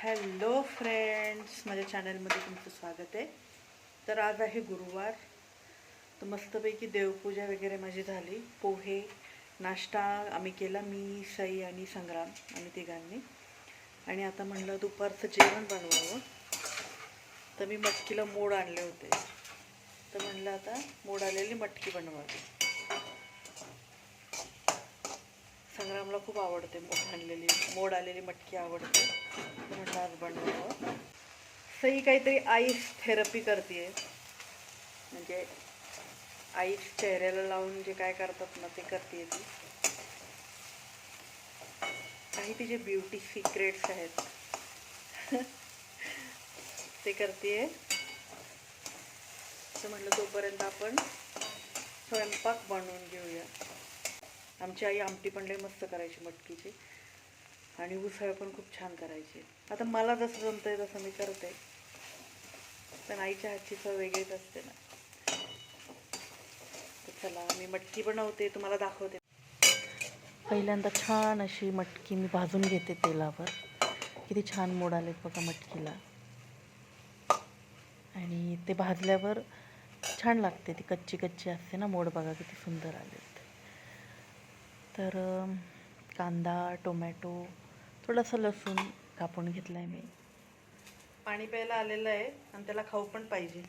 Hello friends, माझ्या चॅनलमध्ये तुमचं स्वागत आहे. तर आज आहे गुरुवार. तर मस्तपैकी देवपूजा वगैरे माझी झाली. पोहे नाश्ता आम्ही केला, मी सई आणि संग्राम आम्ही तिघांनी. आणि आता म्हणलं दुपारचं जेवण बनवावं. तर मी मटकीला मोड आणले होते, तर म्हणलं आता मोड आलेली मटकी बनवावी. संग्रामला खूप आवडते मोड आलेली मटकी आवडते, तर म्हणलं आज बनवावं. सई काहीतरी आईस थेरपी करते, म्हणजे आईस चेहऱ्याला लावून जे काय करतात ना ते करते ती. काही तिचे ब्युटी सिक्रेट्स आहेत ते करते. तर म्हटलं तोपर्यंत आपण स्वयंपाक बनवून घेऊया. आमची आई आमटी पण लई मस्त करायची मटकीची, आणि उसळ पण खूप छान करायची. आता मला जसं जमतंय तसं मी करते, पण आईच्या हातची चव वेगळीच असते ना. तर चला मी मटकी बनवते, तुम्हाला दाखवते. पहिल्यांदा छान अशी मटकी मी भाजून घेते तेलावर. किती छान मोड आलेत बघा मटकीला, आणि ते भाजल्यावर छान लागते. ती कच्ची कच्ची असते ना मोड, बघा किती सुंदर आलेत. तर कांदा, टोमॅटो, थोडंसं लसूण कापून घेतलं आहे मी. पाणी प्यायला आलेलं आहे आणि त्याला खाऊ पण पाहिजे.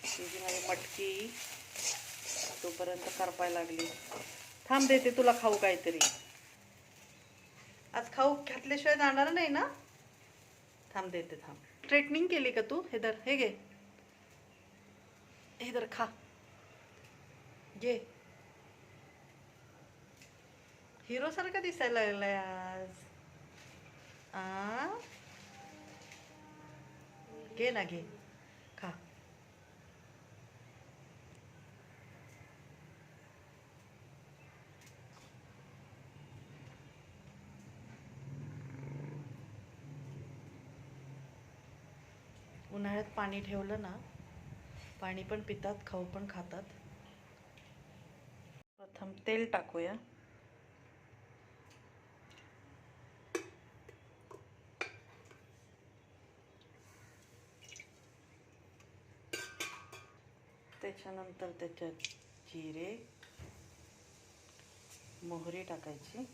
तुझी माझी मटकी तोपर्यंत करपायला लागली. थांब, देते तुला खाऊ काहीतरी. आज खाऊ घातल्याशिवाय जाणार नाही ना. थांब, देते, थांब. स्ट्रेटनिंग केली का तू? हे धर, हे घे, हे धर, खा, घे. हिरो सारखा दिसायला लागलाय आज. घे ना, घे, खा. उन्हाळ्यात पाणी ठेवलं ना, पाणी पण पितात, खाऊ पण खातात. प्रथम तेल टाकूया. त्याच्यानंतर त्याच्यात जिरे, मोहरी टाकायची.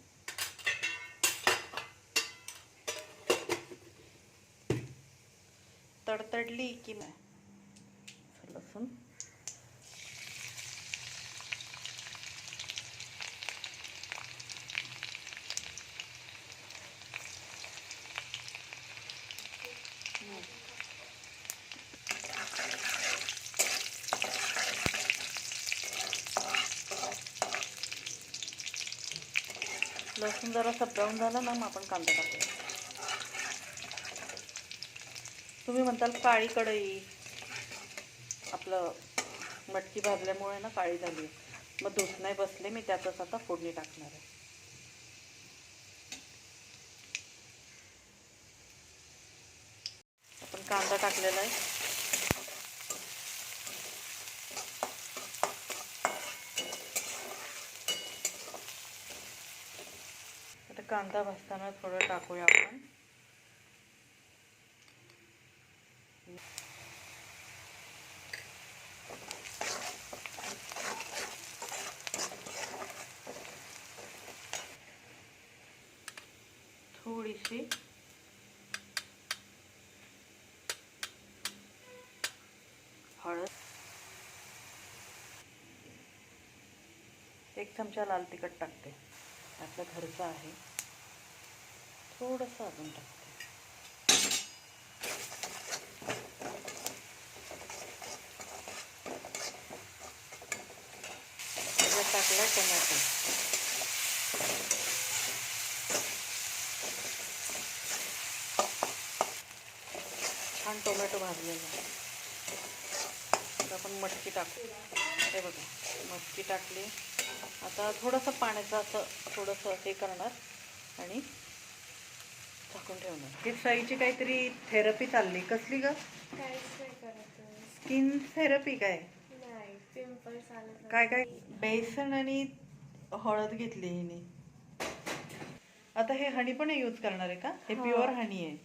तडतडली की नाही लसूण, लसूण जरासा ब्राऊन झाला ना, मग आपण कांदा टाकूया. तुम्ही म्हणताल काळी कढई, आपलं मटकी भाजल्यामुळे ना काळी झाली, मग धूत नाही बसले, मी त्यातच आता फोडणी टाकणार आहे. आपण कांदा टाकलेला आहे. आता कांदा भाजताना थोडं टाकूया आपण थोडीशी हळद, 1 चमचा लाल तिखट टाकते, आपलं घरचं आहे. थोडंसं अजून टाकते. त्याच्यात टाकला टोमॅटो. छान टोमॅटो भाजलेला आहे. तर आपण मटकी टाकू. हे बघा, मटकी टाकली. आता थोडंसं पाण्याचं असं थोडंसं हे करणार आणि झाकून ठेवणार. ही सईची काहीतरी थेरपी चालली. कसली ग? Skin therapy. काय काय काय? बेसन आणि हळद घेतली हिने. आता हे हनी पण यूज करणार आहे का? हे प्युअर हनी आहे.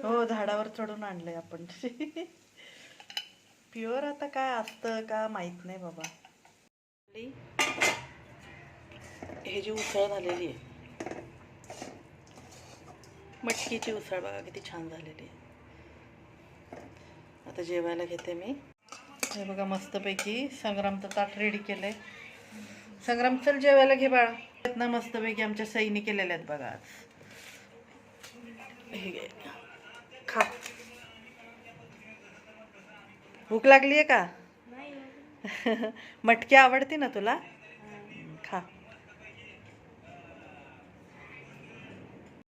हो, झाडावर चढून आणलंय आपण. प्युअर आता काय असतं का माहित नाही बाबा. हे जी उसळ झालेली आहे, मटकीची उसळ बघा किती छान झालेली आहे. आता जेवायला घेते मी. हे बघा मस्तपैकी संग्रामचं ताट रेडी केलंय. संग्राम चल जेवायला घे बाळा. ना मस्तपैकी आमच्या सईने केलेल्या आहेत बघा आज. हे घे, खा. भूक लागली आहे का? मटकी आवडते ना तुला?